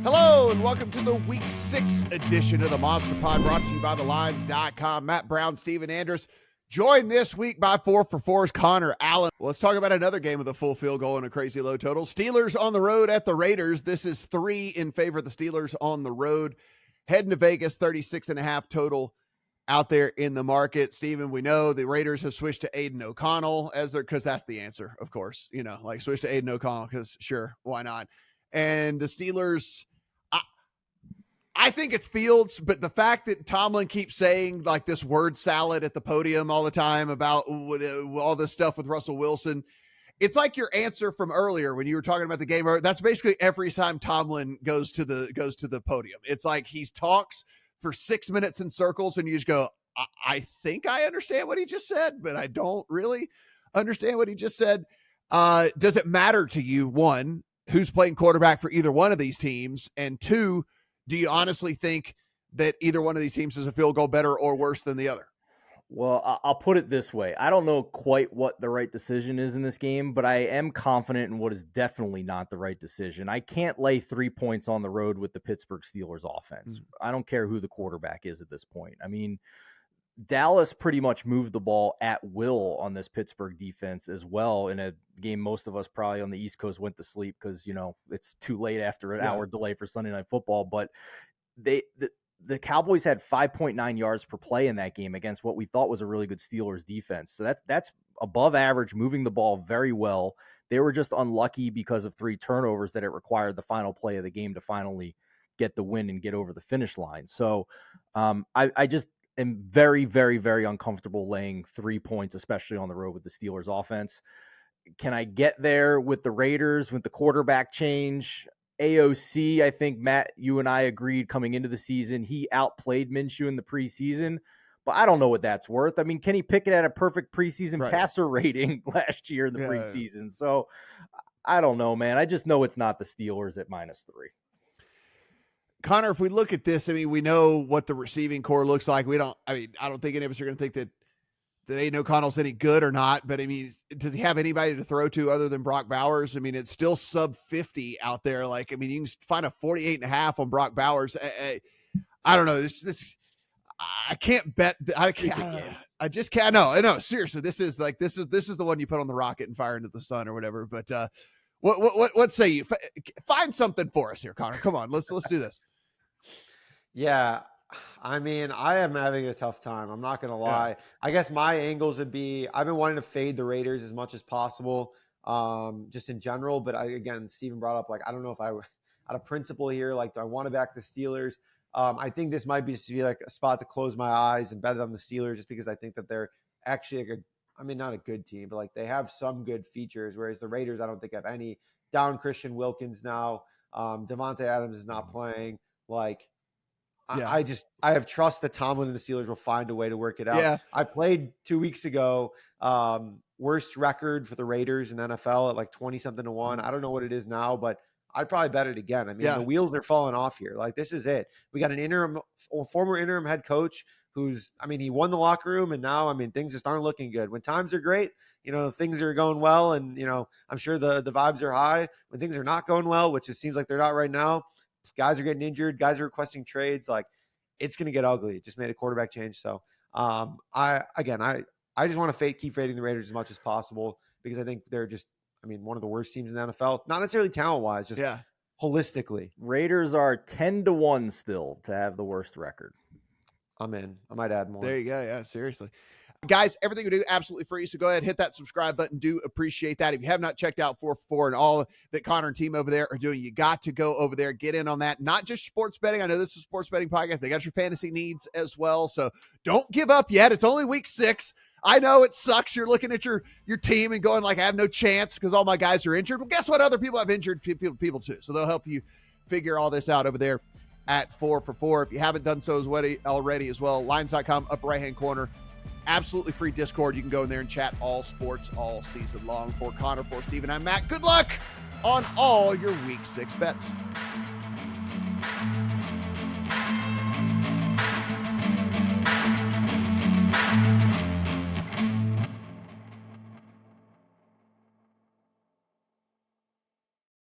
Hello and welcome to the Week 6 edition of the Monster Pod, brought to you by thelines.com. Matt Brown, Steven Andrews, joined this week by 4for4's Connor Allen. Well, let's talk about another game with a full field goal and a crazy low total. Steelers on the road at the Raiders. This is 3 in favor of the Steelers on the road. Heading to Vegas, 36.5 total out there in the market. Steven, we know the Raiders have switched to Aiden O'Connell as their, because that's the answer, of course. You know, like switch to Aiden O'Connell because sure, why not? And the Steelers, I think it's Fields, but the fact that Tomlin keeps saying like this word salad at the podium all the time about all this stuff with Russell Wilson, it's like your answer from earlier when you were talking about the game. That's basically every time Tomlin goes to the podium. It's like he talks for 6 minutes in circles and you just go, I think I understand what he just said, but I don't really understand what he just said. Does it matter to you, one, who's playing quarterback for either one of these teams, and two, do you honestly think that either one of these teams is a field goal better or worse than the other? Well, I'll put it this way. I don't know quite what the right decision is in this game, but I am confident in what is definitely not the right decision. I can't lay 3 points on the road with the Pittsburgh Steelers offense. I don't care who the quarterback is at this point. I mean, Dallas pretty much moved the ball at will on this Pittsburgh defense as well in a game most of us probably on the East Coast went to sleep because, you know, it's too late after an hour delay for Sunday Night Football. But the Cowboys had 5.9 yards per play in that game against what we thought was a really good Steelers defense. So that's above average, moving the ball very well. They were just unlucky because of 3 turnovers that it required the final play of the game to finally get the win and get over the finish line. So I just am very, very, very uncomfortable laying 3 points, especially on the road with the Steelers offense. Can I get there with the Raiders with the quarterback change? AOC, I think, Matt, you and I agreed coming into the season, he outplayed Minshew in the preseason, but I don't know what that's worth. I mean, Kenny Pickett had a perfect preseason passer rating last year in the preseason. So I don't know, man. I just know it's not the Steelers at -3. Connor, if we look at this, I mean, we know what the receiving core looks like. I don't think any of us are going to think that Aiden O'Connell's any good or not, but I mean, does he have anybody to throw to other than Brock Bowers? I mean, it's still sub 50 out there. Like, I mean, you can find a 48.5 on Brock Bowers. I don't know. I can't bet. I just can't. No, seriously, this is the one you put on the rocket and fire into the sun or whatever. But what say you? Find something for us here, Connor. Come on, let's do this. Yeah, I mean, I am having a tough time. I'm not going to lie. Yeah. I guess my angles would be, I've been wanting to fade the Raiders as much as possible, just in general. But again, Steven brought up, like, I don't know if I, out of principle here, like, do I want to back the Steelers? I think this might be like a spot to close my eyes and bet on the Steelers just because I think that they're actually not a good team, but like they have some good features, whereas the Raiders, I don't think have any. Down Christian Wilkins now. Devontae Adams is not playing. Like, I have trust that Tomlin and the Steelers will find a way to work it out. Yeah. I played 2 weeks ago, worst record for the Raiders in NFL at like 20-something to 1. I don't know what it is now, but I'd probably bet it again. I mean, the wheels are falling off here. Like, this is it. We got an former interim head coach who's, I mean, he won the locker room, and now, I mean, things just aren't looking good. When times are great, you know, things are going well, and, you know, I'm sure the vibes are high. When things are not going well, which it seems like they're not right now, guys are getting injured, guys are requesting trades, like, it's going to get ugly. Just made a quarterback change. So I just want to keep fading the Raiders as much as possible because I think they're just, I mean, one of the worst teams in the NFL, not necessarily talent-wise, just holistically. Raiders are 10-1 still to have the worst record. I'm in. I might add more. There you go. Yeah, seriously. Guys, everything we do absolutely free, so go ahead, hit that subscribe button. Do appreciate that. If you have not checked out 4for4 and all that Connor and team over there are doing, you got to go over there, get in on that. Not just sports betting. I know this is a sports betting podcast. They got your fantasy needs as well, so don't give up yet. It's only week 6. I know it sucks. You're looking at your team and going like, I have no chance because all my guys are injured. Well, guess what? Other people have injured people too, so they'll help you figure all this out over there at 4for4. If you haven't done so already as well, lines.com, upper right-hand corner. Absolutely free Discord. You can go in there and chat all sports all season long. For Connor, for Steven, I'm Matt. Good luck on all your week 6 bets.